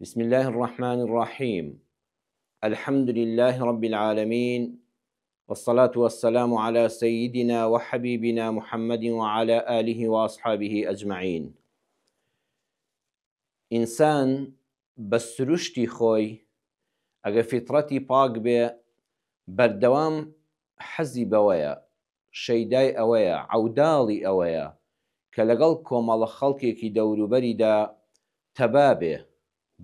بسم الله الرحمن الرحيم. الحمد لله رب العالمين، والصلاة والسلام على سيدنا وحبيبنا محمد وعلى آله وأصحابه أجمعين. إنسان بسرشتي خوي ئەگە فیتڕەتی پاک بێ بەردەوام حەزی بەوەیە، شەیدای ئەوەیە، عەوداڵی ئەوەیە کە لەگەڵ کۆمەڵە خەڵکێکی دەوروبەریدا تەبا بێ،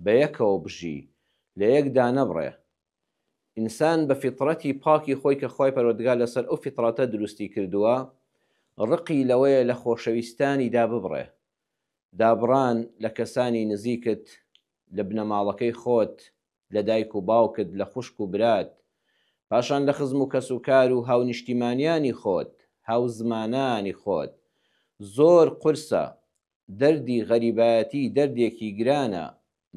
بە یەکەوە بژی، لە یەکدا نەبڕێ. ئینسان بە فیتڕەتی پاکی خۆی کە خۆی پەروەردگار لەسەر ئەو فیتڕەتە دروستی کردووە، ڕقی لەوەیە لە خۆشەویستانیدا ببڕێ. دابڕان لە کەسانی نزیکت، لە بنەماڵەکەی خۆت، لە دایک و باوکت، لە خوشک و برات، پاشان لە خزم و کەسوکار و هاونیشتیمانیانی خۆت، هاو زمانانی خۆت. زۆر قورسە، دەردی غەریبایەتی دەردێکی گرانە.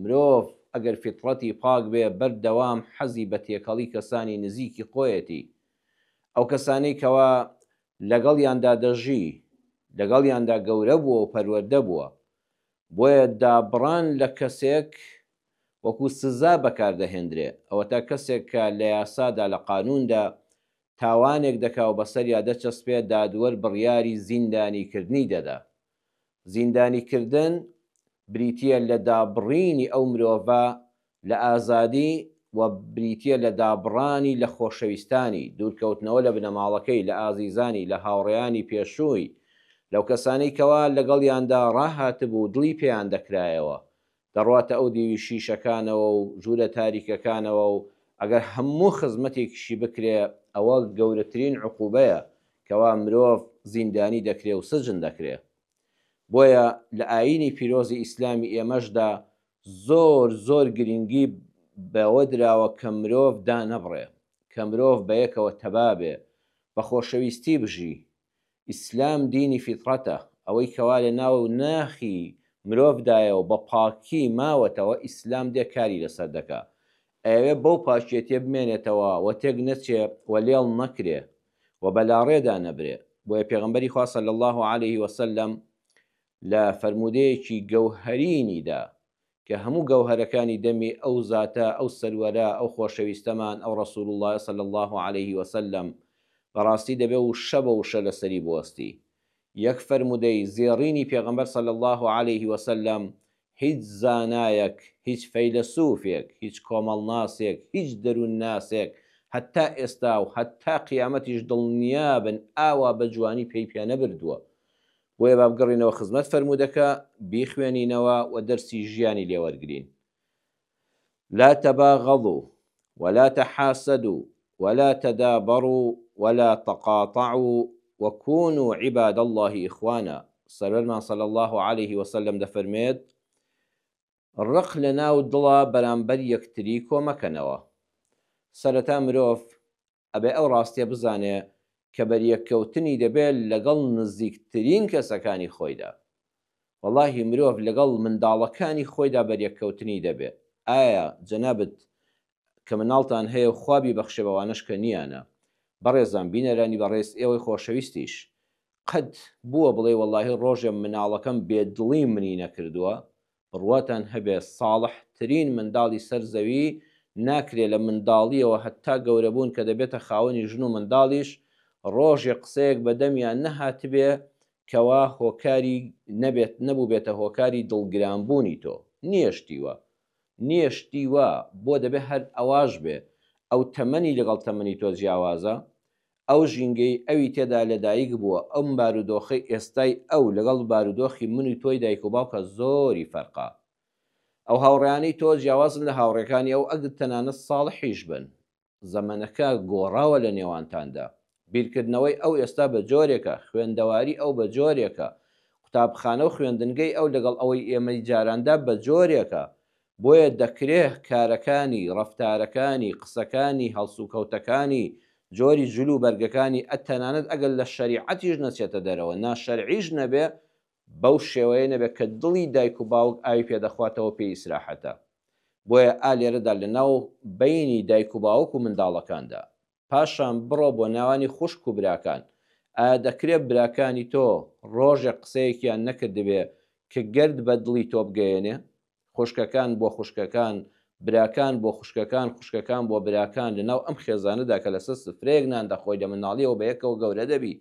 مرۆڤ ئەگەر فیتڕەتی پاک بێ بەردەوام حەزی بە تێکەڵی کەسانی نزیکی خۆیەتی، ئەو کەسانەی کەوا لەگەڵیاندا دەژی، لەگەڵیاندا گەورە بووە و پەروەردە بووە. بۆیە دابڕان لە کەسێک وەکو سزا بەکاردەهێنرێ. ئەوە تا کەسێک کە لە یاسادا، لە قانوندا تاوانێک دەکا و بەسەریا دەچەسپێ، دادوەر بڕیاری زیندانیکردنی دەدا. زیندانیکردن بریتیە لە دابڕینی ئەو مرۆڤە لە ئازادی و بریتیە لە دابڕانی لە خۆشەویستانی، دوورکەوتنەوە لە بنەماڵەکەی، لە ئازیزانی، لە هاوڕێیانی پێشووی، لەو کەسانەی کەوا لەگەڵیاندا ڕاهاتبوو دڵی پێیان دەکرایەوە، دەڕواتە ئەو دیوی شیشەکانەوە و ژوورە تاریکەکانەوە. و ئەگەر هەموو خزمەتێکیشی بکرێ، ئەوە گەورەترین عقوبەیە کەوا مرۆڤ زیندانی دەکرێ و سجن دەکرێ. بۆیە لە ئاینی پیرۆزی ئیسلامی ئێمەشدا زۆر زۆر گرنگی بەوە دراوە کە مرۆڤ دانەبڕێ، کە مرۆڤ بە یەکەوە تەبا بێ، بە خۆشەویستی بژی. ئیسلام دینی فیتڕەتە، ئەوەی کەوا لە ناو ناخی مرۆڤدایەوە بە پاکی ماوەتەوە، ئیسلام دێ کاری لەسەر دەکا. ئەوێ بەو پاکێتیە بمێنێتەوە و تێک نەچێ و لێڵ نەکرێ و بەلاڕێدا نەبرێ. بۆیە پێغەمبەری خوا صلی الله علیه وسلم لە فەرمودەیەکی گەوهەرینیدا کە هەموو گەوهەرەکانی دەمی ئەو زاتە، ئەو سەروەرە، ئەو خۆشەویستەمان، ئەو ڕەسوول الله صلی الله علیه وسلم بەڕاستی دەبێ و شەبە و شە لەسەری بوەستی. یەک فەرمودەی زێڕینی پێغەمبەر صلی الله علیه وسلم هیچ زانایەک، هیچ فەیلسوفێک، هیچ کۆمەڵناسێک، هیچ دەروون ناسێک هەتا ئێستا و هەتا قیامەتیش دڵنیابن ئاوا بە جوانی پێی پێ نەبردووە. بۆیە با بگەڕینەوە خزمەت فەرمودەکە، بیخوێنینەوە و دەرسی ژیانی لێوەرگرین. لا تباغضوا ولا تحاسدوا ولا تدابروا ولا تقاطعوا وكونوا عباد الله إخوانا. سەرەرمان صلی الله عليه وسلم دەفەرمێت ڕق لە ناو دڵە بەرامبەر یەکتری کۆمەکەنەوە. سەرەتا مرۆڤ ئەبێ ئەو ڕاستیە بزانێ کە بەریەککەوتنی دەبێت لەگەڵ نزیکترین کەسەکانی خۆیدا. وەڵاهی مرۆڤ لەگەڵ منداڵەکانی خۆیدا بەریەککەوتنی دەبێت. ئایا جەنابەت کە مناڵتان هەیە و خوابی بەخشێ بەوانەش کە نیانە، بەڕێزان بینەرانی بەڕێز ئێوەی خۆشەویستیش، قەت بووە بڵێ وەڵاهی ڕۆژێ مناڵەکەم بێدڵی منی نەکردووە؟ بڕواتان هەبێ ساڵحترین منداڵی سەر زەوی ناکرێ لە منداڵیەوە هەتا گەورەبوون کە دەبێتە خاوەنی ژن و منداڵیش ڕۆژێ قسەیەک بەدەمیان نەهاتبێ کەوا هۆکاری نەبوو بێتە هۆکاری دڵگرانبوونی تۆ. نیشتیوە بۆ دەبێ هەر ئەواش بێ. ئەو تەمەنی لەگەڵ تەمەنی تۆ جیاوازە، ئەو ژینگەی ئەوی تێدا لەدایک بووە، ئەم بارودۆخی ئێستای ئەو لەگەڵ بارودۆخی منی تۆی دایک و باوکە زۆری فەرقا. ئەو هاوڕێیانەی تۆ جیاوازن لە هاوڕێکانی ئەو ئەگەر تەنانەت ساڵحیش بن، زەمانەکە گۆڕاوە لە نێوانتاندا. بیرکردنەوەی ئەو ئێستا بە جۆرێکە، خوێندەواری ئەو بە جۆرێکە، قوتابخانە و خوێندنگەی ئەو لەگەڵ ئەوەی ئێمەی جاراندا بە جۆرێکە. بۆیە دەکرێت کارەکانی، ڕەفتارەکانی، قسەکانی، هەڵسوکەوتەکانی، جۆری جلو بەرگەکانی ئەتەنانەت ئەگەر لە شەریعەتیش نەچێتە دەرەوە، ناشەرعیش نەبێ، بەو شێوەیە نەبێت کە دڵی دایک و باوک ئاوی پێدەخواتەوە پێی ئیسراحەتە. بۆیە ئالێرەدا لە ناو بینی دایک و باوک و منداڵەکاندا، پاشان بڕۆ بۆ ناوانی خوشک و براکان. ئایا دەکرێت براکانی تۆ ڕۆژێک قسەیەکیان نەکردبێ کە گرد بە دڵی تۆ بگەیەنێ؟ خوشکەکان بۆ خوشکەکان، براکان بۆ خوشکەکان، خوشکەکان بۆ براکان لەناو ئەم خێزانەدا کە لەسەر سفرەیەک نان دەخۆی لە مناڵیەوە بە یەکەوە گەورە دەبی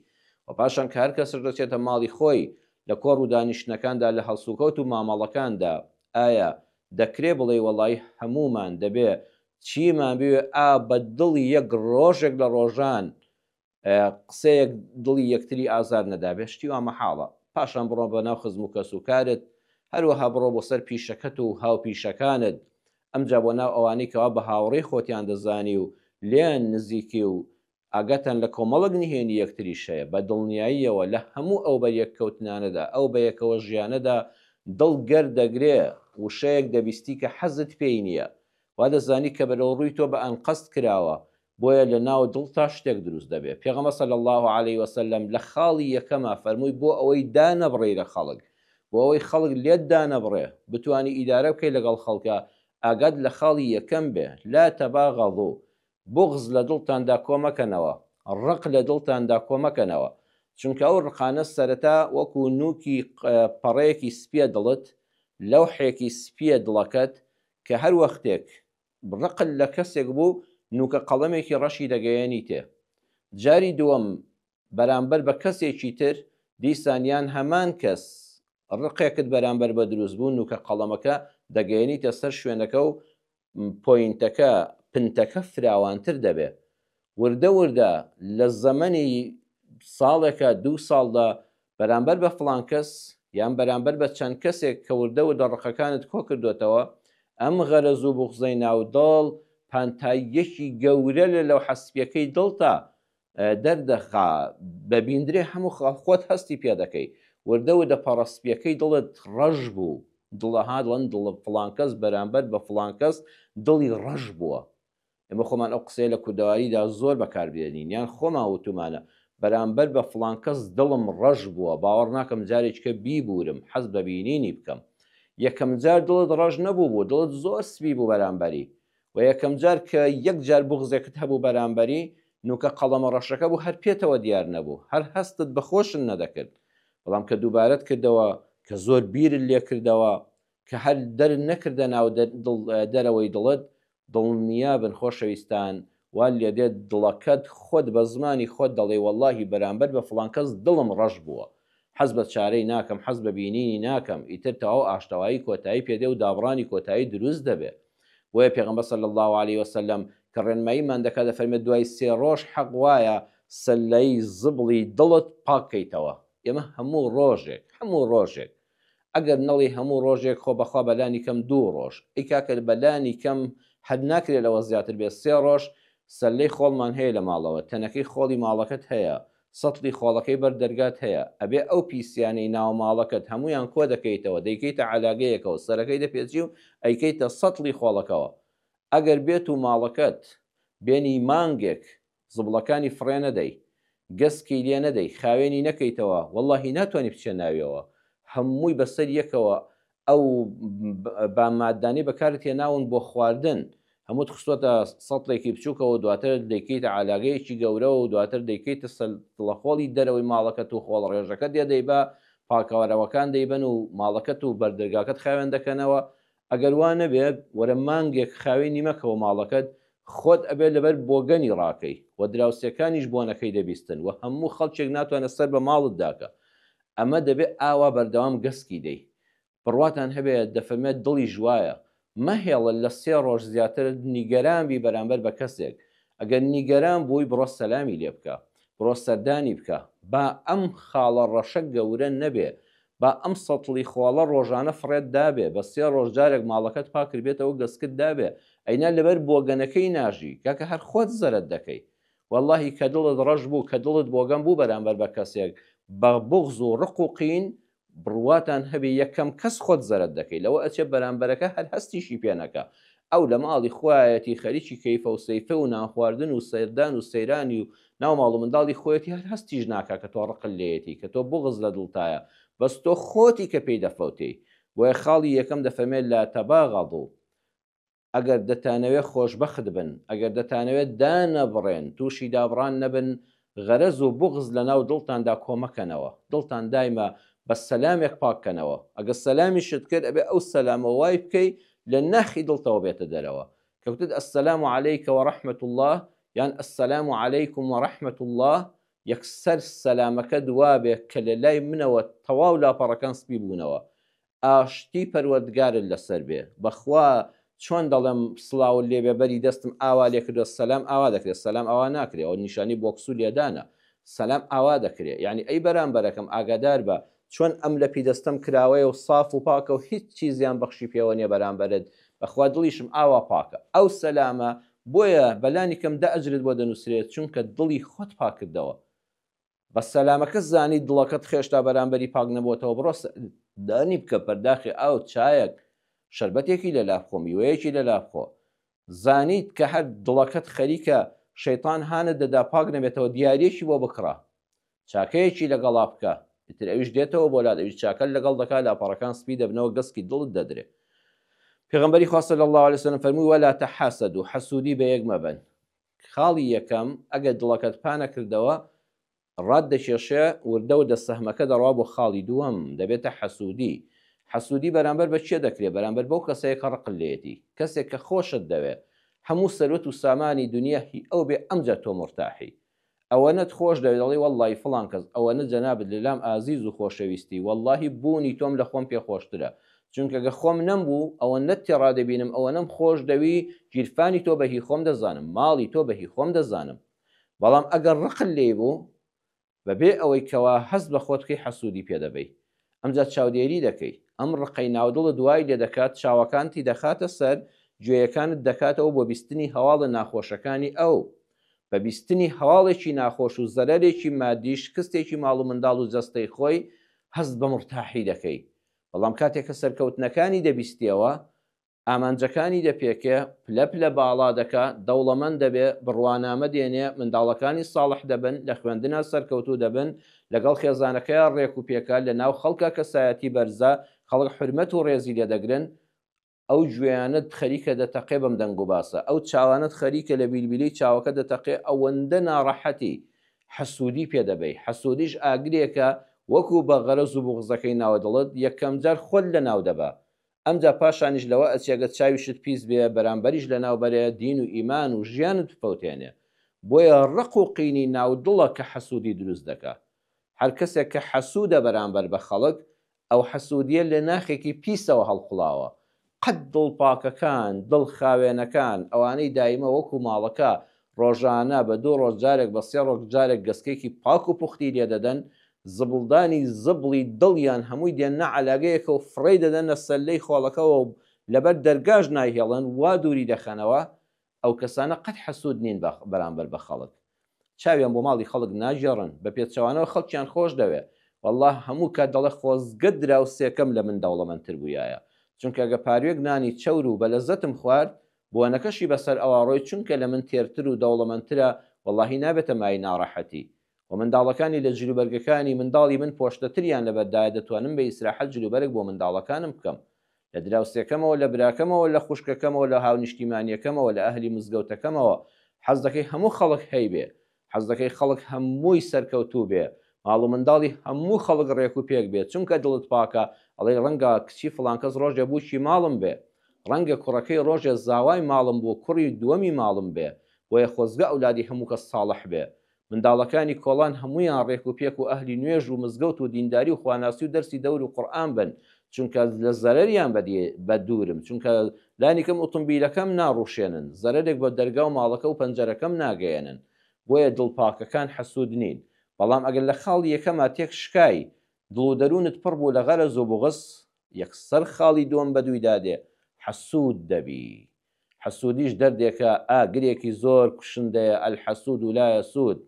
و پاشان کە هەر کەسش دەچێتە ماڵی خۆی لە کۆڕ و دانیشتنەکاندا لە هەڵسوکەوت و مامەڵەکاندا ئایا دەکرێ بڵێ وەڵی هەمومان دەبێ چیمان بوێ بە دڵی یەک ڕۆژێک لە ڕۆژان قسەیەک دڵی یەکتری ئازار نەدابێ شتی وا مەحاڵە. پاشان بڕۆ بە ناو خزم و کەسوکارت، هەروەها بڕۆ بۆ سەر پیشەکەت و هاوپیشەکانت، ئەمجا بۆ ناو ئەوانەی کەوا بە هاوڕێی خۆتیان دەزانی و لێیان نزیکی و ئاگاتان لە کۆمەڵک نهێنی یەکتری شەیە بە دڵنیاییەوە لە هەموو ئەو بە یەککەوتنانەدا ئەو بە یەکەوە ژیانەدا دڵ گەردەگرێ وشەیەک دەبیستی کە حەزت پێی نییە وا دەزانی کە بەرەو ڕووی تۆ بە ئەنقەست کراوە بۆیە لە ناو دڵ تا شتێک دروست دەبێت. پێغەمبەر صلی الله عليه وسلم لە خاڵی یەکەمە فەرمووی بۆ ئەوەی دانەبڕێ لە خەڵک، بۆ ئەوەی خەڵک لێت دانەبڕێ بتوانی ئیدارە بکەی لەگەڵ خەڵکە ئاگات لە خاڵی یەکەم بێ لا تەباغەضوا، بغز لە دڵتاندا کۆمەکەنەوە، ڕق لە دڵتاندا کۆمەکەنەوە، چونکە ئەو ڕقانە سەرەتا وەکو نووکی پەڕەیەکی سپیە دڵت لەوحێکی سپیە دڵەکەت کە هەر وەختێک ڕقل لە کەسێک بوو نوکە قەڵەمێکی ڕەشی دەگەیەنی تێ. جاری دووەم بەرامبەر بە کەسێکی تر دیسانیان هەمان کەس ڕقێکت بەرامبەر بە دروست بوو نوکە قەڵەمەکە دەگەیەنیتە سەر شوێنەکە و پۆینتەکە پنتەکە فراوانتر دەبێت. وردە وردە لە زەمەنی ساڵێکە 2 ساڵدا بەرامبەر بە فڵان کەس یان بەرامبەر بە چەند کەسێک کە وردە وردە ڕقەکانت کۆ کردوێتەوە ئەم غەرەز و بوغزەی ناودڵ پانتاییەکی گەورە لە لەو حەسبیەکەی دڵتا دەردەخا بە بیندرێ هەموو خۆت هەستی پێ دەکەی. وردە وردە پەڕەسپیەکەی دڵت ڕەش بوو، دڵەها دڵن دڵ فڵان کەس بەرامبەر بە فڵان کەس دڵی ڕەش بووە. ئێمە خۆمان ئەو قسەیە لە کوردەواریدا زۆر بەکاربێنین یان خۆمان وتومانە بەرامبەر بە فڵان کەس دڵم ڕەش بووە، باوەڕ ناکەم جارێککە بیبورم حەز بە بینینی بکەم. یەکەم جار دڵت ڕەش نەبوو بوو، دڵت زۆر سپی بوو بەرامبەری، و یەکەم جار کە یەک جار بغزێکت هەبوو بەرامبەری نوکە قەڵەمە ڕەشەکە بوو هەر پێتەوە دیار نەبوو، هەر هەستت بەخۆشن نەدەکرد. بەڵام کە دووبارەت کردەوە کە زۆر بیرت لێ کردەوە کە هەر دەر نەکردە ناو دەرەوەی دڵت دڵنیا بن خۆشەویستان وا لێ دێت دڵەکەت خۆت بە زمانی خۆت دەڵێ وەڵڵاهی بەرامبەر بە فڵان کەس دڵم ڕەش بووە، حەز بە چارەی ناکەم، حەز بە بینینی ناکەم، ئیتر تەواو ئاشتەوایی کۆتایی پێدێ و دابڕانی کۆتایی دروست دەبێت. وەیە پێغەمبەر صلی الله عليه وسلم کە ڕێنماییمان دەکات دەفەرمێت دوای 3 ڕۆژ حەق وایە سەلەی زبڵی دڵت پاکەیتەوە. ئێمە هەموو ڕۆژێک ئەگەر نەڵی هەموو ڕۆژێک خۆ بەخوا بەلانی کەم 2 ڕۆژ ئیکاکە بەلانی کەم هەر ناکرێت لەوە زیاتر بێت 3 ڕۆژ سەلەی خۆڵمان هەیە لە ماڵەوە، تەنەکەی خۆڵی ماڵەکەت هەیە، سەتڵی خۆڵەکەی بەردەرگات هەیە، ئەبێ ئەو پیسیانەی ناو ماڵەکەت هەمویان کۆ دەکەیتەوە دەیکەیتە عەلاگەیەکەوە سەرەکەی دەپێچی و ئەیکەیتە سەتڵی خۆڵەکەەوە. ئەگەر بێت و ماڵەکەت بێنی مانگێک زبڵەکانی فڕێ نەدەی، گەسکی لێ نەدەی، خاوێنی نەکەیتەوە، وەڵڵاهی ناتوانانی بچێ ناویەوە، هەمووی بەسەر یەکەوە ئەو بامادانی بەکارت هێناون بۆ خواردن، هەمووت خستوەتە سەتڵێکی بچووکەوە دواتر دەیکەیتە عەلاگەیەکی گەورەوە و دواتر دەیکەیتە سەڵەخۆڵی دەرەوەی ماڵەکەت و خۆڵ ڕێژەکە دێدەیبا پاکەوەرەوەکان دەیبن و ماڵەکەت و بەردەرگاکەت خاوێن دەکەنەوە. ئەگەر وان نەبێت وەرە مانگێک خاوێنی مەکەوە ماڵەکەت خۆت ئەبێت لەبەر بۆگەنی ڕاکەی و دراوسەکانیش بۆنەکەی دەبیستن و هەموو خەڵکێک ناتوانێت سەر بە ماڵت داکە. ئەمە دەبێت ئاوا بەردەوام گەسکی دەی. بڕواتان هەبێت دەفەرمێت دڵی ژوایە مەهێڵە لە 3 ڕۆژ زیاتر نیگەران بی بەرامبەر بە کەسێک. ئەگەر نیگەران بووی بڕۆ سەلامی لێ بکە، بڕۆ سەردانی بکە، با ئەم خاڵە ڕەشە گەورە نەبێ، با ئەم سەتڵی خۆڵە ڕۆژانە فڕێت دابێ، بە 3 ڕۆژ جارێک ماڵەکەت پاکرد بێتەوە گەسکت دابێ، ئەینا لەبەر بۆگەنەکەی ناژی کاکە هەر خۆت زەرت دەکەی. وەڵڵاهی کە دڵت ڕەش بوو کە دڵت بۆگەن بوو بەرامبەر بە کەسێک بە بوغز و ڕق و قین بڕواتان هەبێ یەکەم کەس خۆت زەرت دەکەی لەوە ئەچێ بەرامبەرەکە هەر هەستیشی پێنەکە. ئەو لە ماڵی خوایەتی خەریکی کەیفە و سەیفە و نانخواردن و سەردان و سەیرانی و ناو ماڵ و منداڵی خۆیەتی هەر هەستیش ناکە کە تۆ ڕقل لێیەتی کە تۆ بغز لە دڵتایە، بەس تۆ خۆتی کە پێی دەفەوتەی. بۆیە خاڵی یەکەم دەفەرمێت لا تەباغەضوا، ئەگەر دەتانەوێت خۆشبەخت بن، ئەگەر دەتانەوێت دانەبڕێن تووشی دابڕان نەبن، غەرەز و بغز لە ناو دڵتاندا کۆمەکەنەوە، دڵتان دایمە بە سەلامێک پاککەنەوە ئەگە سەلامی شت کرد ئەبێ ئەو سەلامە وای بکەی لە ناخی دڵتەوە بێتە دەرەوە کەوتت ئەسەلام عەلەیکە وەڕەحمەت الله یان ئەسەلام عەلەیکم وەڕەحمەت الله یەکسەر سەلامەکە دوابێ کە لە لای منەوە تەواو لاپەڕەکان سپی بوونەوە ئاشتی پەروەردگارت لەسەر بێ بەخوا چۆن دەڵێم سڵاو لێبێ بەری دەستم ئاوا لێ کردوە سەلام ئاوا دەکرێت سەلام ئاوا ناکرێت ئەو نیشانی بۆکسو لێدانە سەلام ئاوا دەکرێت یعنی ئەی بەرامبەرەکەم ئاگادار بە چۆن ئەم لە پیدەستەم کراوەیە و ساف و پاکە و هیچ چیزیان بەخشی پێوە نیە بەرامبەرت بەخوا دڵیشم ئاوا پاکە ئەو سەلامە بۆیە بەلانی کەم دە ئەجرت بۆ دەنووسرێت چونکە دڵی خۆت پاکردەوە بە سەلامەکە زانی دڵەکەت خێشتا بەرامبەری پاک نەبووتەوە بڕۆ دانی بکە پەرداخی ئاو چایەک شربەتێکی لە لابخۆ میوەیەکی لە لابخۆ زانیت کە هەر دڵەکەت خەریکە شەیطان هانت دەدا پاک نەبێتەوە دیارێکی بۆ بکڕە چاکەیەکی لەگەڵا بکە ئیتر ئەویش دێتەوە بۆ لات ئەویش چاکە لەگەڵ دەکات لاپەڕەکان سپی دەبنەوە گەسکی دڵت دەدرێت پێغەمبەری خوا صلی الله علیه وسلم فەرمووی وەلا تەحاسەدوا حەسوودی بە یەک مەبەن خاڵی یەکەم ئەگەر دڵەکەت پانە کردەوە ڕاد دەکێشێ وردە و دەسەهمەکە دەڕوا بۆ خاڵی دووەم دەبێتە حەسوودی حەسوودی بەرامبەر بە چێ دەکرێت بەرامبەر بەو کەسەیە کە ڕقل لێتی کەسێک کە خۆشت دەوێت هەموو سەرۆت و سامانی دنیا هی ئەو بێ ئەمجا تۆ مرتاحی ئەوەنەت خۆش دەوێت دەڵی وەڵڵی فڵان کەس ئەوەنە جەنابەت لەلام ئازیز و خۆشەویستی وەڵڵاهی بوونی تۆم لە خۆم پێ خۆشترە چونکە گە خۆم نەمبوو ئەوە نەتی ڕادەبینم ئەوە نەم خۆش دەوی گیرفانی تۆ بەهی خۆم دەزانم ماڵی تۆ بەهی خۆم دەزانم بەڵام ئەگەر ڕقل لێ بوو بەبێ ئەوەی کەوا هەست بە خۆتکەی حەسوودی پێدەبەی ئەمجا چاودێری دەکەی ئەم ڕقەی ناودڵ دوای لێ دەکات چاوەکانتی دەخاتە سەر گوێیەکانت دەکاتەوە بۆ بیستنی هەواڵە ناخۆشەکانی ئەو بە بیستنی هەواڵێکی ناخۆش و زەرەرێکی مادیش کەستێکی ماڵ و منداڵ و جەستەی خۆی هەست بە مرتاحی دەکەی بەڵام کاتێککە سەرکەوتنەکانی دەبیستیەوە ئامانجەکانی دەپێکێ پلە پلە باڵا دەکا دەوڵەمەند دەبێ بڕوانامە دێنێ منداڵەکانی ساڵح دەبن لە خوێندنا سەرکەوتو دەبن لەگەڵ خێزانەکەی ڕێک و پێکە لە ناو خەڵکە کەسایەتی بەرزە خەڵک حرمەت و ڕێزی لێ دەگرن ئەو گوێیانت خەریکە دەتەقێ بەم دەنگ و باسە ئەو چاوانت خەریکە لە بیلبیلی چاوەکە دەتەقێ ئەوەندە ناڕەحەتی حەسوودی پێدەبەی حەسوودیش ئاگرێکە وەکو بە غەرەز و بوغزەکەی ناوە دڵت یەکەم جار خۆت لە ناو دەبا ئەمجا پاشانیش لەوە ئەچێگەت چاویشت پیس بێ بەرامبەریش لە ناوبەرێ دین و ئیمان و ژیانت فەوتێنێ بۆیە ڕق و قینی ناودڵە کە حەسوودی دروست دەکات هەر کەسێک کە حەسوودە بەرامبەر بە خەڵک ئەو حەسوودیە لە ناخێکی پیسەوە هەڵقڵاوە قەت دڵپاکەکان دڵ خاوێنەکان ئەوانەی دایمە وەکو ماڵەکە ڕۆژانە بە دوو ڕۆژ جارێک بە سێ ڕۆژ جارێک گەسکێکی پاک و پوختی لێ دەدەن زبڵدانی زبڵی دڵیان هەمووی دێنە عەلاگەیەکە و فڕێی دەدەنە سەلەی خۆڵەکەەوە و لەبەر دەرگاژ نایهێڵن وا دووری دەخەنەوە ئەو کەسانە قەت حەسوود نین بەرامبەر بە خەڵک چاویان بۆ ماڵی خەڵک ناژێڕن بە پێچەوانەوە خەڵکیان خۆش دەوێت والله هەموو کات دەڵێ خۆزگە دراو سێکەم لە من دەوڵەمەندتر بوویایە چونکە ئەگە پارێک نانی چەور و بە لەزەتم خوارد بۆنەکەشی بەسەر ئەوڕۆی چونکە لە من تێرتر و دەوڵەمەندترە واللهی نابێتە مای ناڕەحەتی و منداڵەکانی لە جلوبەرگەکانی منداڵی من پۆشتەتریان لەبەردایە دەتوانم بە ئیسراحەت جلوبەرگ بۆ منداڵەکانم بکەم لە دراوسێکەمەوە لە براکەمەوە لە خوشکەکەمەوە لە هاونیشتیمانیەکەمەوە لە ئەهلی مزگەوتەکەمەوە حەز دەکەی هەموو خەڵک هەی بێ حەز دەکەی خەڵک هەمووی سەرکەوتوو بێ ماڵ و منداڵی هەموو خەڵک ڕێک و پێک بێت چونکە دڵت پاکە ئەڵێ ڕەنگە کچی فڵانکەس ڕۆژێ بووکی ماڵم بێ ڕەنگە کوڕەکەی ڕۆژێ زاوای ماڵم بوو کوڕی دووەمی ماڵم بێ بۆیە خۆزگە ئەولادی هەموو کەس ساڵح بێ منداڵەکانی کۆڵان هەمویان ڕێک و پێک و ئەهلی نوێژ و مزگەوت و دینداری و خواناسی و دەرسی دەور و قورئان بن چونکە لە زەرەریان بە دوورم چونکە لانیکەم ئۆتۆمبیلەکەم ناڕوشێنن زەرێک بە دەرگا و ماڵەکە و پەنجەرەکەم ناگەیەنن بۆیە دڵپاکەکان حەسوود نین بەڵام ئەگەر لە خاڵی یەکەما تێک شکای دڵ و دەروونت پڕ بوو لە غەرەز و بوغس یەکسەر خاڵی دووەم بەدووی دادێ حەسوود دەبی حەسوودیش دەردێکە ئاگرێکی زۆر کوشندەیە ئەلحەسوود و لا یەسوود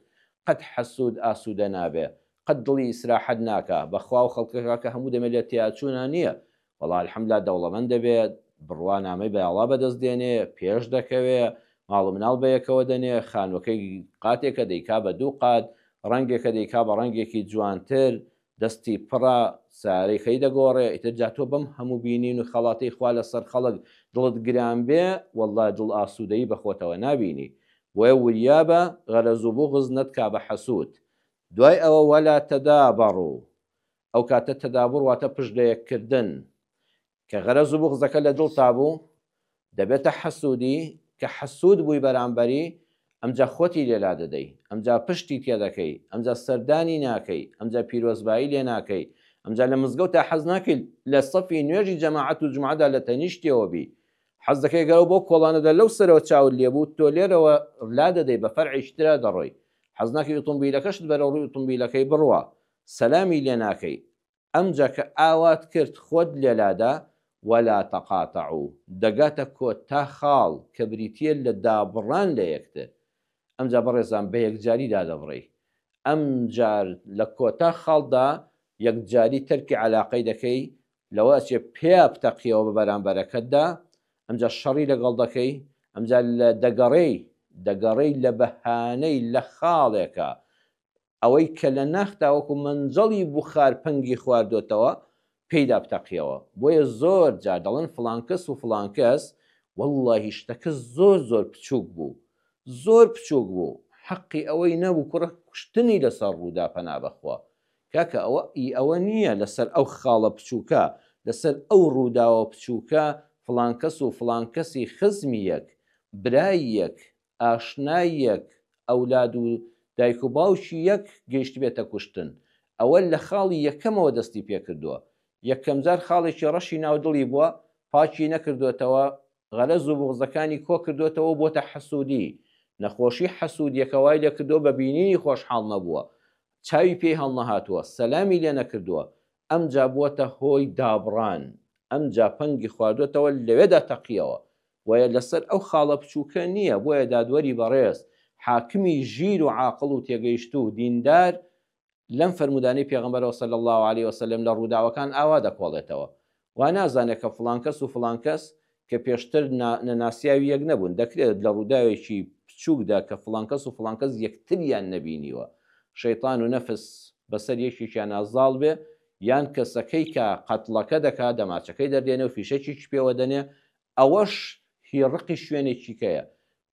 قەت حەسوود ئاسوودە نابێ قەت دڵی ئیسراحەت ناکە بەخوا و خەڵکەکە کە هەموو دەمێت لە تیاچوونە نییە وەڵا الحەمدوللا دەوڵەمەند دەبێت بڕوانامەی بەیاڵا بەدەست دێنێ پێش دەکەوێ ماڵ و مناڵ بەیەکەوە دەنێ خانوەکەی قاتێکە دەیکا بە دوو قات ڕەنگێکە دەیکا بە ڕەنگێکی جوانتر دەستی پڕە سارەی دەگۆڕێ ئیتر جاتۆ بەم هەموو بینین و خەڵاتەی خوا لەسەر خەڵک دڵت گران بێ وەڵڵا دڵ ئاسوودەی بەخۆتەوە نابینی وێ وریابە غەرەز و بوغز نەتکا بە حەسوود دوای ئەوە وەلا تەدابەڕوو ئەو کاتە تەدابڕ واتە پشتەیەکردن کە غەرەز و بوغزەکە لە دڵ تابوو دەبێتە حەسوودی کە حەسوود بووی بەرامبەری ئەمجا خۆتی لێلا دەدەی ئەمجا پشتی تێدەکەی ئەمجا سەردانی ناکەی ئەمجا پیرۆزبایی لێ ناکەی ئەمجا لە مزگەوت تا حەز ناکەیت لە سەفی نوێژی جەماعەت و جمعەدا لە تەنیشتەوە بی حەز دەکەی گەڵ بۆ کۆڵانەدا لەو سەرەوە چاوت لێبوو تۆ لێرەوە لا دەدەی بە فەرعیشترا دەڕۆی حەز ناکەی ئۆتۆمبیلەکەشت بەرەو ڕووی ئۆتۆمبیلەکەی بڕوە سەلامی لێ ناکەی ئەمجا کە ئاوات کرد خۆت لێلادا ولا تەقاتەعوو دەگاتە کۆتا خاڵ کە بریتە لە دابڕان لە یەکتر ئەمجا بەڕێزان بە یەکجاریدا دەبڕی ئەم جار لە کۆتا خاڵدا یەکجاری تەرکی علاقەی دەکەی لەوە چێ پێ بتەقیەوە بە بەرامبەرەکەتدا ئەمجا شەڕی لەگەڵ دەکەی ئەمجا لە دەگەڕەی لە بەهانەی لە خاڵێکە ئەوەی کە لە ناختاوەکو منجەڵی بوخار پەنگی خواردوێتەوە پێیدا بتەقیەوە بۆیە زۆر جار دەڵێن فڵانکەس و فڵانکەس وەڵڵاهی شتەکە زۆر بچووک بوو زۆر بچووک بوو حەقی ئەوەی نەبوو کوڕە کوشتنی لەسەر ڕوودا پەنا بەخوا کاکە ئەوە نییە لەسەر ئەو خاڵە بچووکە لەسەر ئەو ڕووداوە بچووکە فڵانکەس و فڵانکەسی خزمی یەک برای یەک ئاشنای یەک ئەولاد و دایک و باوکی یەک گەیشت بێتە کوشتن ئەوە لە خاڵی یەکەمەوە دەستی پێکردووە یەکەم جار خاڵێکی ڕەشی ناودڵی بووە پاچی نەکردوێتەوە غەرەز و بوغزەکانی کۆ کردوێتەوە بۆتە حەسوودی نەخۆشی حەسوودیەکەوای لێ کردو بە بینینی خۆشحاڵ نەبووە چاوی پێی هەڵنەهاتووە سەلامی لێ نەکردووە ئەمجا بووەتە هۆی دابڕان ئەمجا پەنگی خواردوێتەوە لەوێدا تەقیەوە وایە لەسەر ئەو خاڵە بچووکە نییە بۆیە دادوەری بەڕێز حاکمی ژیر و عاقڵ و تێگەیشت و دیندار لەم فەرمودانەی پێغەمبەرەوە صلی الله عليه وسلم لە ڕووداوەکان ئاوا دەکۆڵێتەوە وا نازانێت کە فڵانکەس و فڵانکەس کە پێشتر نەناسیاوی یەک نەبوون دەکرێت لە ڕووداوێکی بچووکدا کە فڵانکەس و فڵانکەس یەکتریان نەبینیوە شەیطان و نەفس بەسەر یەکێکیان ئازاڵ بێ یان کەسەکەی کە قەتڵەکە دەکات دەماچەکەی دەردێنێ و فیشەکی پێوە دەنێ ئەوەش هیڕقی شوێنێکیکەیە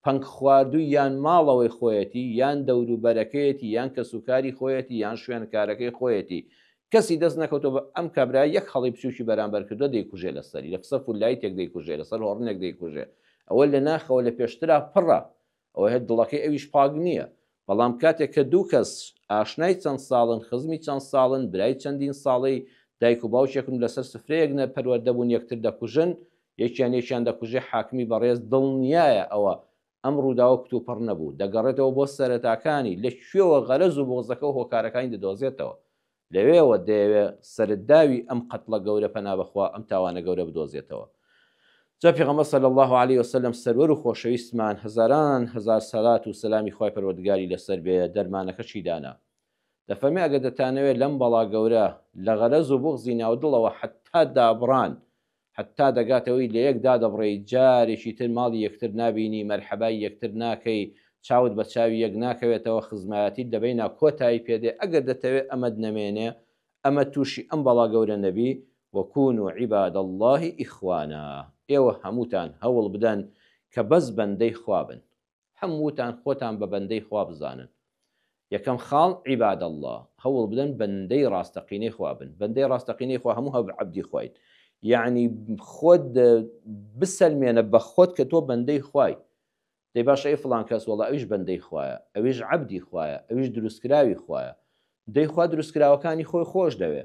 پەنگ خواردووی یان ماڵەوەی خۆیەتی یان دەوروبەرەکەیەتی یان کەسوکاری خۆیەتی یان شوێنکارەکەی خۆیەتی کەسی دەست نەکەوتەوە بە ئەم کابرا یەک خەڵی بچووکی بەرامبەر کردو دەیکوژێ لەسەری لە قسە فولای تێک دەیکوژێ لەسەر هۆڕنێک دەیکوژێ ئەوە لە ناخەوە لە پێشترا پڕە ئەوە هێت دڵەکەی ئەویش پاک نییە بەڵام کاتێک کە دوو کەس ئاشنای چەند ساڵن خزمی چەند ساڵن برای چەندین ساڵی دایک و باوکێکن لەسەر سفرەیەک پەروەردەبوون یەکتر دەکوژن یەکیان دەکوژێ حاکمی بەڕێز دڵنیایە ئەوە ئەم ڕووداوە کتوپڕ نەبوو دەگەڕێتەوە بۆ سەرەتاکانی لە کوێوە غەرەز و بۆزەکە و هۆکارەکانی دەدۆزێتەوە لەوێەوە دەیەوێت سەرداوی ئەم قەتڵە گەورە پەنا بەخوا ئەم تاوانە گەورە بدۆزێتەوە جا پێغەمبەر صلی الله عليه وسلم سەروەر و خۆشەویستمان هەزار سەلات و سەلامی خوای پەروەردگاری لەسەر بێ دەرمانەکە چی دانا دەفەرمێ ئەگە دەتانەوێت لەم بەڵا گەورە لە غەرەز و بوغزی ناودڵەوە حتا دابڕان حتا دەگاتەوەی لە یەکدا دەبڕێی جارێکی تر ماڵی یەکتر نابینی مەرحەبای یەکتر ناکەی چاوت بە چاوی یەک ناکەوێتەوە خزمەتی دەبینە کۆتایی پێدێ ئەگەر دەتەوێت ئەمەد نەمێنێ ئەمە تووشی ئەم بەڵا گەورە نەبی وەکون و عیباد الله ئیخوانا ئێوە هەمووتان هەوڵ بدەن کە بەس بەندەی خوا بن هەمووتان خۆتان بە بەندەی خوا بزانن یەکەم خاڵ عیباد الله هەوڵ بدەن بەندەی ڕاستەقینەی خوا بن بەندەی ڕاستەقینەی خوا هەموو هەب عەبدی خوایت یعنی خۆت بسەلمێنە بە خۆت کە تۆ بەندەی خوای دەی باشە ئەی فڵان کەس وەڵا ئەویش بەندەی خوایە ئەویش عەبدی خوایە ئەویش دروستکراوی خوایە دەی خوا دروستکراوەکانی خۆی خۆش دەوێ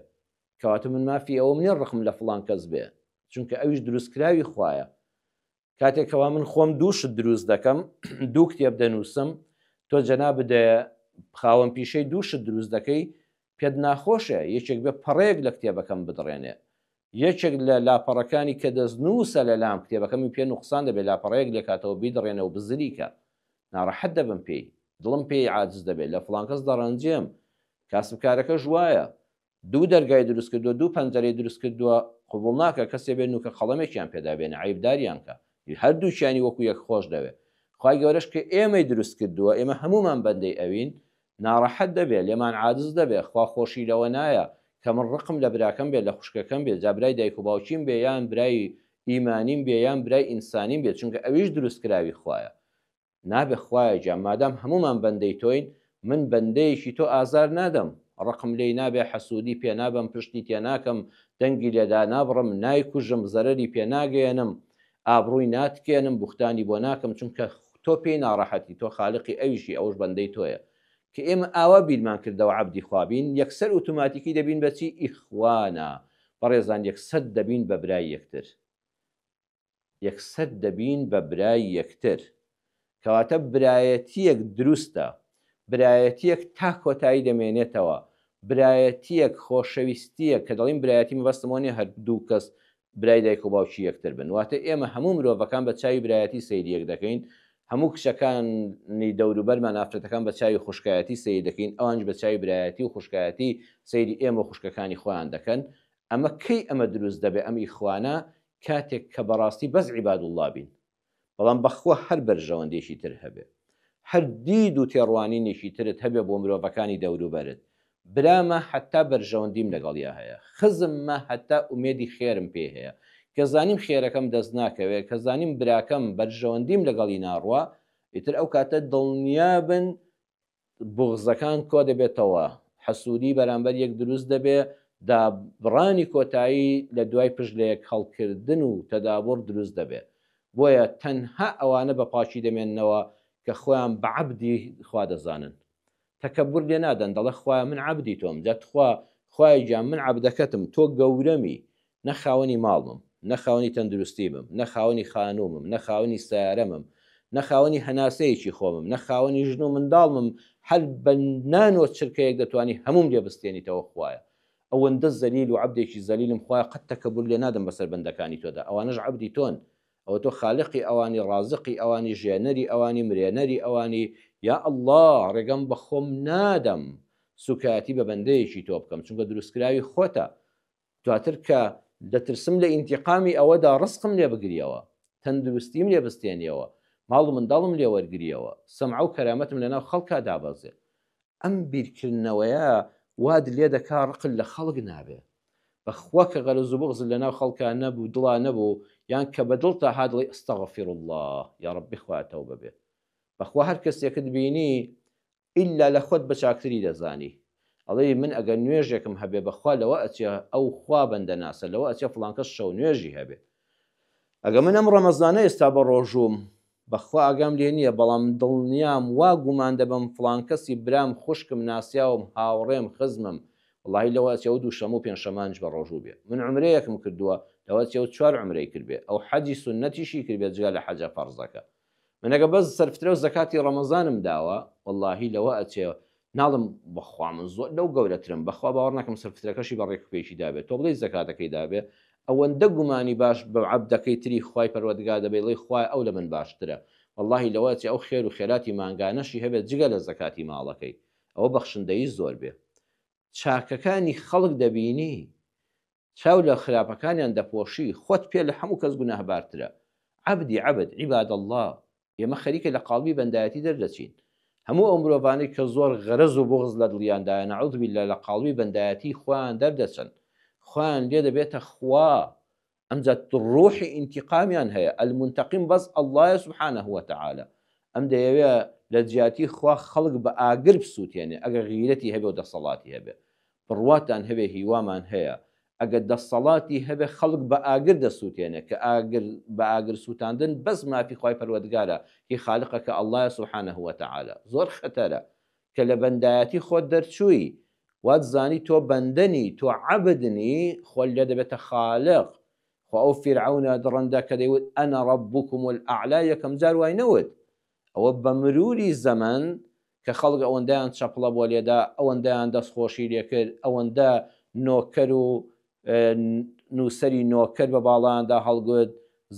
کەواتە من مافی ئەوە منێ ڕقم لە فڵان کەس بێ چونکە ئەویش دروستکراوی خوایە کاتێکەوە من خۆم دووشت دروست دەکەم دوو کتێب دەنووسم تۆ جەنا بدە خاوەن پیشەی دووشت دروست دەکەی پێت ناخۆشە یەکێک بێ پەڕەیەک لە کتێبەکەم بدڕێنێ یەکێک لە لاپەڕەکانی کە دەستنووسە لە لام کتێبەکەمی پێ نوقسان دەبێت لاپەڕەیەک لە کاتەوە بیدڕێنە و بزریکە ناڕەحەت دەبم پێی دڵم پێی عاجز دەبێت لە فڵان کەس دەڕەنجێم کاسبکارەکە ژوایە دوو دەرگای دروست کردووە دوو پەنجەرەی دروست کردووە قبوڵ ناکە کەسێ بێن و کە خەڵەمێکیان پێدابێنە عیبداریان کە هەردووچیانی وەکو یەک خۆش دەوێت خوای گەورەش کە ئێمەی دروست کردووە ئێمە هەمومان بەندەی ئەوین ناڕەحەت دەبێت لێمان عاجز دەبێت خوا خۆشی لەوە نایە کە من ڕقم لە براکەم بێت لە خوشکەکەم بێت جا برای دایک و باوکیم بێ یان برای ئیمانیم بێ یان برای ئینسانیم بێت چونکە ئەویش دروستکراوی خوایە نابێ خوایە جا مادام هەمومان بەندەی تۆین من بەندەیەکی تۆ ئازار نادەم ڕقم لێی نابێ، حەسوودی پێ نابم، پشتی تێ ناکەم، دەنگی لێدا نابڕم، نایکوژم، زەرەری پێ ناگەێنم، ئابڕووی ناتکێنم، بوختانی بۆ ناکەم، چونکە تۆ پێی ناڕەحەتی، تۆ خاڵقی ئەویشی ئەوش بەندەی تۆیە. کە ئێمە ئاوا بیرمان کردەوە عەبدی خوابین، یەکسەر ئۆتۆماتیکی دەبین بەچی؟ ئیخوانە. بەڕێزان یەکسەر دەبین بە برای یەکتر، یەکسەر دەبین بە برای یەکتر. کەواتە برایەتیەک دروستە، برایەتیەک تا کۆتایی دەمێنێتەوە، برایەتیەک خۆشەویستیە کە دەڵین برایەتی مەبەستمۆنی هەردوو کەس برای دایک و باوکی یەکتر بن. واتە ئێمە هەموو مرۆڤەکان بە چاوی برایەتی سەیری یەک دەکەین، هەموو کچەکانی دەوروبەرمان ئافرەتەکان بە چاوی خوشکایەتی سەیری دەکەین، ئەوانش بە چاوی برایەتی و خوشکایەتی سەیری ئێمە خوشکەکانی خۆیان دەکەن. ئەمە کەی ئەمە دروست دەبێ؟ ئەم ئیخوانە کاتێک کە بەڕاستی بەس عیبادوڵڵا بین، بەڵام بەخوا هەر بەرژەوەندێکی تر هەبێ، هەر دید و تێڕوانینێکی ترت هەبێ بۆ مرۆڤەکانی دەوروبەرت. برامە حتا بەرژەوەندیم لەگەڵیا هەیە، خزممە حتا ئومێدی خێرم پێ هەیە، کە زانیم خێرەکەم دەست ناکەوێت، کە زانیم براکەم بەرژەوەندیم لەگەڵی ناڕوە، ئیتر ئەو کاتە دڵنیا بن بوغزەکان کۆ دەبێتەوە، حەسوودی بەرامبەر یەک دروست دەبێ، دابڕانی کۆتایی لە دوای پشتلەیەک هەڵکردن و تەدابڕ دروست دەبێت. بۆیە تەنها ئەوانە بە پاچی دەمێننەوە کە خۆیان بە عەبدی خوا دەزانن، تەکەببور لێ نادەن، دەڵێ خوایە من عەبدی تۆم، جات خوای گیان من عەبدەکەتم، تۆ گەورەمی، نەخاوەنی ماڵمم، نەخاوەنی تەندروستیمم، نەخاوەنی خانوومم، نەخاوەنی سیارەمم، نەخاوەنی هەناسەیەکی خۆمم، نەخاوەنی ژن و منداڵمم، هەر بە نانۆ چرکەیەک دەتوانی هەموم لێ بستێنیتەوە خوایە. ئەوەندە زەلیل و عەبدێکی زەلیلم، خوایە قەت تەکەببور لێ نادەم بەسەر بەندەکانی تۆدا، ئەوانەش عەبدی تۆن، ئەوە تۆ خالقی ئەوانی، ڕازقی ئەوانی، ژێنەری ئەوانی، مرێنەری ئەوانی. یا ئەڵڵا ڕێگەم بە خۆم نادەم سوکایەتی بە بەندەیەکی تۆ بکەم، چونکە دروستکراوی خۆتە، دواتر کە دەترسم لە ئینتیقامی ئەوەدا ڕزقم لێ بگریەوە، تەندروستیم لێ بستێنیەوە، ماڵ و منداڵم لێ وەرگریەوە، سەمع و کەرامەتم لەناو خەڵکا دابەزێ. ئەم بیرکردنەوەیە واد لێ دەکا ڕقل لە خەڵک نابێ، بەخوا کە غەرەز و بغز لەناو خەڵکا نەبوو، دڵا نەبوو، یان کە بەدڵ تا هادڵی ئەستەغفر الله یا ڕەبی خواتەوە ببێ. بەخوا هەر کەسێکت بینی ئیلا لە خۆت بە چاکتری دەزانی، ئەڵێ من ئەگەر نوێژێکم هەبێ بەخوا لەوە ئەچێ ئەو خوا بەندە ناسە، لەوە ئەچێ فڵانکەس شەو نوێژی هەبێ. ئەگە من ئەم ڕەمەزانە ئێستا بە ڕۆژوم، بەخوا ئاگام لێ نییە، بەڵام دڵنیام وا گومان دەبم فڵان کەسی برام خوشکم ناسیاوم هاوڕێم خزمم، وڵی لەوە ئەچێ و دووشەمە و پێنجشەمانج بە ڕۆژوو بێ. من عمرەیەکم کردووە لەوە چێ و 4 عمرەی کردبێ، ئەو حەجی سونەتیشی کردبێت جگە لە حەجە فەرزەکە. من ئەگە بەس سەرفترە و زەکاتی ڕەمەزانم داوە، وەڵاهی لەوە ئەچێ ناڵم بەخوا من زۆر لەو گەورەترم، بەخوا باوەڕ ناکەم سەرفترەکەشی بە ڕێکوپێکی دابێت، تۆ بڵێ زەکاتەکەی دابێ، ئەوەندە گومانی باش بە عەبدەکەی تری خوای پەروەردگار دەبێ، لێی خوای ئەو لە من باشترە، وەڵاهی لەوە چێ ئەو خێر و خێراتی مانگانەشی هەبێت جگە لە زەکاتی ماڵەکەی، ئەوە بەخشندەیی زۆر بێ. چاکەکانی خەڵک دەبینی، چاو لە خراپەکانیان دەپۆشی، خۆت پێ لە هەموو کەس گوناهبارترە. عەبدی عەبد عیباد الله، ئێمە خەریکە لە قاڵبی بەندایەتی دەردەچین. هەموو ئەو مرۆڤانەی کە زۆر غەرەز و بغز لە دڵیاندایە نەعوذ بالله لە قاڵبی بەندایەتی خۆیان دەردەچن، خۆیان لێ دەبێتە خوا، ئەمجا ڕوحی ئینتیقامیان هەیە. ئەلمونتەقیم بەس ئەڵڵایە سوبحانەه وتەعالە، ئەم دەیەوێ لە جیاتی خوا خەڵک بە ئاگر بسووتێنێ، ئەگەر غیرەتی هەبێ و دەسەڵاتی هەبێ، بڕواتان هەبێ، هیوامان هەیە، ئەگەر دەسەڵاتی هەبێ خەڵک بە ئاگر دەسووتێنێ، کە بە ئاگر سووتاندن بەس مافی خوای پەروەردگارە، هی خالقەکە ئەڵڵایە سوبحانەه وتەعالە. زۆر خەتەرە کە لە بەندایەتی خۆت دەرچووی، وات زانی تۆ بەندەنی، تۆ عەبدنی، خۆت لێ دەبێتە خالق. خۆ ئەو فیرعەونە دڕەندە کە دەیوت ئەنە ڕەبوکم الئەعلا یەکەم جار وای نەوت، ئەوە بە مروری زەمن کە خەڵک ئەوەندەیان چەپڵە بۆ لێدا، ئەوەندەیان دەستخۆشی لێ کرد، ئەوەندە نۆکەر و نووسەری نۆکەر بە باڵایاندا هەڵگوت،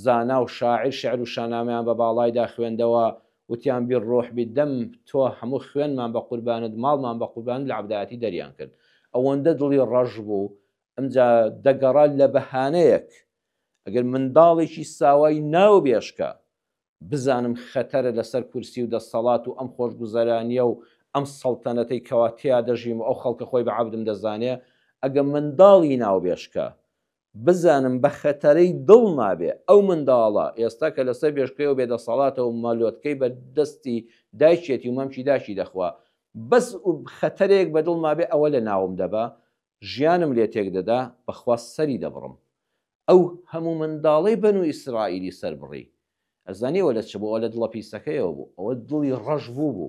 زانا و شاعر شعر و شانامەیان بە باڵایدا خوێندەوە، وتیان بیر ڕۆح بیدەم، تۆ هەموو خوێنمان بە قوربانت، ماڵمان بە قوربانت لە عەبدایەتی دەریان کرد. ئەوەندە دڵی ڕەش بوو، ئەمجا دەگەڕا لە بەهانەیەک، ئەگەر منداڵێکی ساوای ناو بێشکە بزانم خەتەرە لەسەر کورسی و دەسەڵات و ئەم خۆشگوزەرانیە و ئەم سەڵتەنەتەی کەواتیا دەژیم و ئەو خەڵکە خۆی بە عەبدم دەزانێ، ئەگە منداڵی ناو بێشکە بزانم بە خەتەرەی دڵ نابێ ئەو منداڵە ئێستا کە لەسەر بێشکەی و بێدەسەڵاتە و مەلۆتکەی بە دەستی دایکێتی و مەمچی داشی دەخوا، بەس خەتەرێک بەدڵما بێ ئەوە لە ناوم دەبا ژیانم لێ تێک دەدا بەخوا سەری دەبڕم ئەو هەموو منداڵەی بەن و ئیسرائیلی سەر بڕی ئەزانیەوە لە چ بوو ئەوە لە دڵە پیسەکەیەوە بوو ئەوە دڵی ڕەش بوو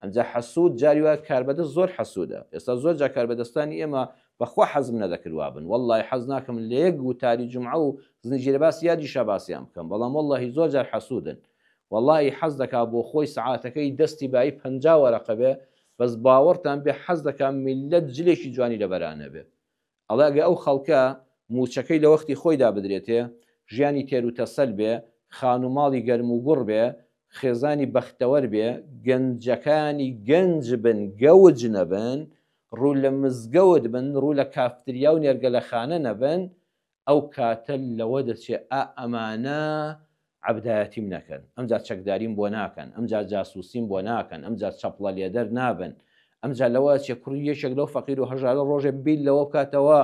ئەمجا حەسوود جاری وایە کاربەدەست زۆر حەسوودە ئێستا زۆر جا کاربەدەستانی ئێمە بەخوا حەزم نەدەکردوا بن وەڵڵی حەز ناکەم لە یەک وتاری جومعە و زنجیرە باسی یادی شەباسییان بکەم بەڵام وەڵڵی زۆر جار حەسوودن وەڵڵی حەز دەکا بۆ خۆی سەعاتەکەی دەستی بایی 50 وەرەقە بێ بەس باوەڕتان بێ حەز دەکات میلەت جلێکی جوانی لەبەرانە بێ ئەڵێ ئەگە ئەو خەڵکە موچەکەی لە وەختی خۆیدا بدرێتێ ژیانی تێر و تەسەل بێ خان و ماڵی گەرم و گوڕ بێ خێزانی بەختەوەر بێ گەنجەکانی گەنج بن گەوج نەبن ڕوو لە مزگەوت بن ڕوو لە کافتریا و نێرگەلەخانە نەبن ئەو کاتە لەوە دەچێ ئەمانە عەبدایەتیم نەکەن ئەمجا چەکداریم بۆ ناکەن ئەمجا جاسووسیم بۆ ناکەن ئەمجا چەپڵە لێدەر نابن ئەمجا لەوە چێ کوڕی یەکێک لەو فەقیر و هەژارە ڕۆژێ بیل لەوە بکاتەوە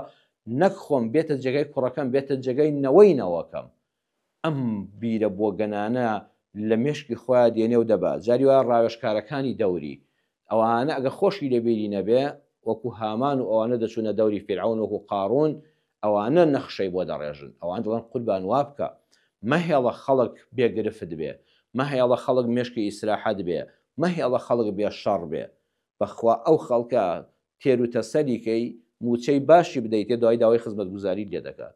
نەک خۆم بێتە جێگای کوڕەکەم بێتە جێگای نەوەینەوەکەم ئەم بیرە بۆ گەنانە لە مێشکی خۆیان دێنێ و دەبات جاری وایە ڕاوێژکارەکانی دەوری ئەوانە ئەگە خۆشی لێبیری نەبێ وەکو هامان و ئەوانە دەچوونە دەوری فیرعەون وەکو قاڕون ئەوانە نەخشەی بۆ دەڕێژن ئەوان دەڵێن قوربان وا بکە مەهێڵە خەڵک بێگرفت بێ مەهێڵە خەڵک مێشکی ئیسراحەت بێ مەهێڵە خەڵک بێ شەڕ بێ بەخوا ئەو خەڵکە تێر و تەسەلیکەی موچەی باشی بدەیتێ دوای داوای خزمەتگوزاری لێ دەکات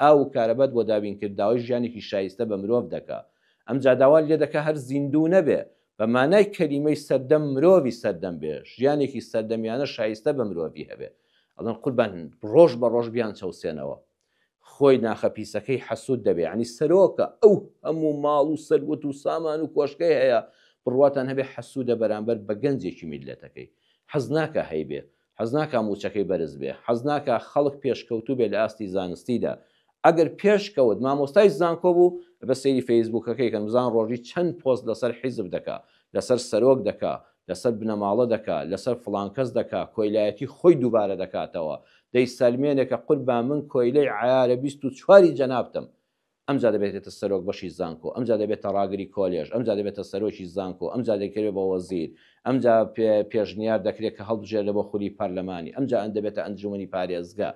ئاو کارەبەت بۆ دابین کرد داوای ژیانێکی شایستە بە مرۆڤ دەکات ئەمجا داوا لێ دەکە هەر زیندوو نەبێ بە مانای کەلیمەی سەردەم مرۆڤی سەردەم بێ ژیانێکی سەردەمیانە شایستە بە مرۆڤی هەبێ ئەڵێن قوربان ڕۆژ بە ڕۆژ بیان چەوسێنەوە خۆی ناخەپیسەکەی حەسوود دەبێ عنی سەرۆکە ئەو هەموو ماڵ و سەروەت و سامان و کۆشکەی هەیە بڕواتان هەبێ حەسوودە بەرامبەر بە گەنجێکی میلەتەکەی حەز ناکە هەیبێ حەز ناکە موچەکەی بەرز بێ حەز ناکە خەڵک پێشکەوتوو بێ لە ئاستی زانستیدا ئەگەر پێشکەوت مامۆستای زانکۆ بوو بە سەیری فەیسبووکەکەی کەم زان ڕۆژی چەند پۆست لەسەر حیزب دەکا لەسەر سەرۆک دەکا لەسەر بنەماڵە دەکا لەسەر فڵانکەس دەکا کۆیلایەتی خۆی دووبارە دەکاتەوە دەی سەلمێنێکە قوربان من کۆیلەی عیارە 24 جەنابتم ئەمجا دەبێتێتە سەرۆک بەشی زانکۆ ئەمجا دەبێتە ڕاگری کۆلێژ ئەمجا دەبێتە سەرۆکی زانکۆ ئەمجا دەکرێت بە وەزیر ئەمجا پێشنیار دەکرێت کە هەڵبژێر لە بۆ خولی پەرلەمانی ئەمجا ئەن دەبێتە ئەنجومەنی پارێزگا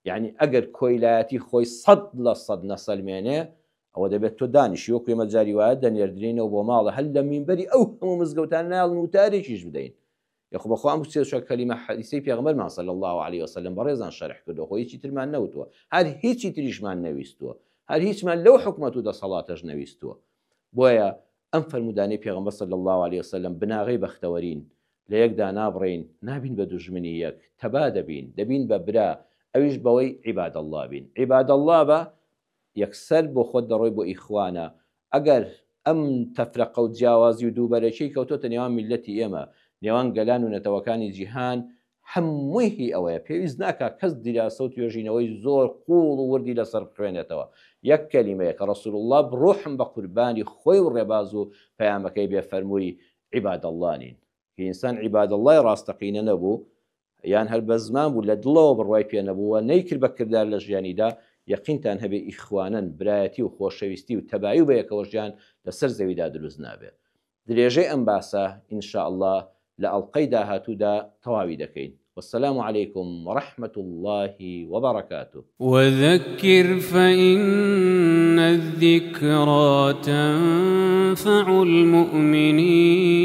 یعنی ئەگەر کۆیلایەتی خۆی 100% نەسەلمێنێ ئەوە دەبێت تۆ دانیشی وەکو ئێمە جاری وایە دەنێردرێنەوە بۆ ماڵە هەل لە مینبەری ئەو هەموو مزگەوتان ناڵن و تارێکیش بدەین یخ بەخوا بچێت کەلیمە حەدیثەی پێغەمبەرمان صلی الله عليه وسلم بەڕێزان شەرح کردو خۆ هیچی ترمان نەوتووە هەر هیچی تریشمان نەویستووە هەر هیچمان لەو حکومەت و دەسەڵاتەش نەویستووە بۆیە ئەم فەرمودانەی پێغەمبەر صلی الله عليه وسلم بناغەی بەختەوەرین لە یەکدا نابڕین نابین بە دوژمنی یەک تەبا دەبین بە برا ئەویش بەوەی عیباد الله بین عیباد الله بە یەکسەر بۆ خۆت دەڕۆی بۆ ئیخوانە ئەگەر ئەم تەفرەقە و جیاوازی و دووبەرەکەی کەوتۆتە نێوان میلەتی ئێمە نێوان گەلان و نەتەوەکانی جیهان هەمووی ئەوەیە پێویست ناکە کەس دیراسە و توێژینەوەی زۆر قوڵ و وردی لەسەر بخوێنێتەوە یەک کەلیمەیە کە ڕەسوول الله بڕۆحم بە قوربانی خۆی و ڕێباز و پەیامەکەی بێ فەرمووی عیباد الله نین ئینسان عیباد الله ڕاستەقینە نەبوو یان هەر بە زمان بوو لە دڵەوە بڕوای پێ نەبووە نەیکرد بە کردار لە ژیانیدا یەقینتان هەبێ ئیخوانن برایەتی و خۆشەویستی و تەبایی و بە یەکەوە ژیان لەسەر زەویدا دروست نابێت درێژەی ئەم باسە ئینشاء الله لە ئەڵقەی داهاتوودا تەواوی دەکەین والسلام عليكم ورحمة الله وبركاته وذكر فإن الذكرى تنفع المؤمنين